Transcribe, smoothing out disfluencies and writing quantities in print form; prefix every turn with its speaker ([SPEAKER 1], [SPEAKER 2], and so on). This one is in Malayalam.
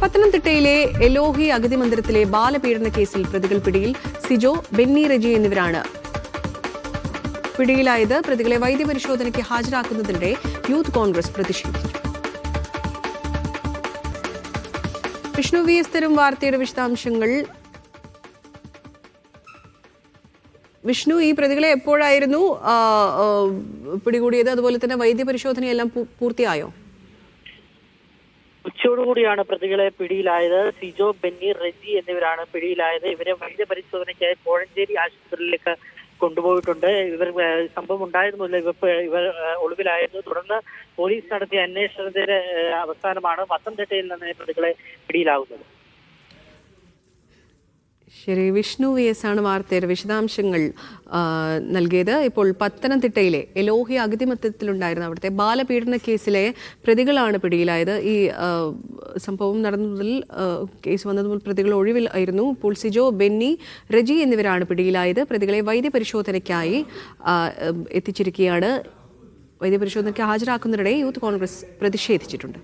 [SPEAKER 1] പത്തനംതിട്ടയിലെ എലോഹി അഗതി മന്ദിരത്തിലെ ബാലപീഡന കേസിൽ പ്രതികൾ പിടിയിൽ. സിജോ, ബെന്നി റെജി എന്നിവരാണ് പിടിയിലായത്. പ്രതികളെ വൈദ്യപരിശോധനയ്ക്ക് ഹാജരാക്കുന്നതിനിടെ യൂത്ത് കോൺഗ്രസ് പ്രതിഷേധിച്ചു. വിഷ്ണു വി എസ് തരും വാർത്തയുടെ വിശദാംശങ്ങൾ. വിഷ്ണു, ഈ പ്രതികളെ എപ്പോഴായിരുന്നു പിടികൂടിയത്? അതുപോലെ തന്നെ വൈദ്യപരിശോധനയെല്ലാം പൂർത്തിയായോ?
[SPEAKER 2] ഉച്ചയോടുകൂടിയാണ് പ്രതികളെ പിടിയിലായത്. സിജോ, ബെന്നി, റെജി എന്നിവരാണ് പിടിയിലായത്. ഇവരെ വൈദ്യപരിശോധനയ്ക്കായി കോഴഞ്ചേരി ആശുപത്രിയിലേക്ക് കൊണ്ടുപോയിട്ടുണ്ട്. സംഭവം ഉണ്ടായത് മുതൽ ഇവർ ഒളിവിലായിരുന്നു. തുടർന്ന് പോലീസ് നടത്തിയ അന്വേഷണത്തിന്റെ അവസാനമാണ് പത്തനംതിട്ടയിൽ നിന്ന് പ്രതികളെ പിടിയിലാകുന്നത്.
[SPEAKER 1] ശരി, വിഷ്ണു വി എസ് ആണ് വാർത്തയുടെ വിശദാംശങ്ങൾ നൽകിയത്. ഇപ്പോൾ പത്തനംതിട്ടയിലെ എലോഹി അഗതി മന്ദിരത്തിലുണ്ടായിരുന്ന അവിടുത്തെ ബാലപീഡന കേസിലെ പ്രതികളാണ് പിടിയിലായത്. ഈ സംഭവം നടന്ന മുതൽ കേസ് വന്നത് മുതൽ പ്രതികൾ ഒഴിവിലായിരുന്നു. ഇപ്പോൾ സിജോ, ബെന്നി, റെജി എന്നിവരാണ് പിടിയിലായത്. പ്രതികളെ വൈദ്യപരിശോധനയ്ക്കായി എത്തിച്ചിരിക്കുകയാണ്. വൈദ്യപരിശോധനയ്ക്ക് ഹാജരാക്കുന്നതിനിടെ യൂത്ത് കോൺഗ്രസ് പ്രതിഷേധിച്ചിട്ടുണ്ട്.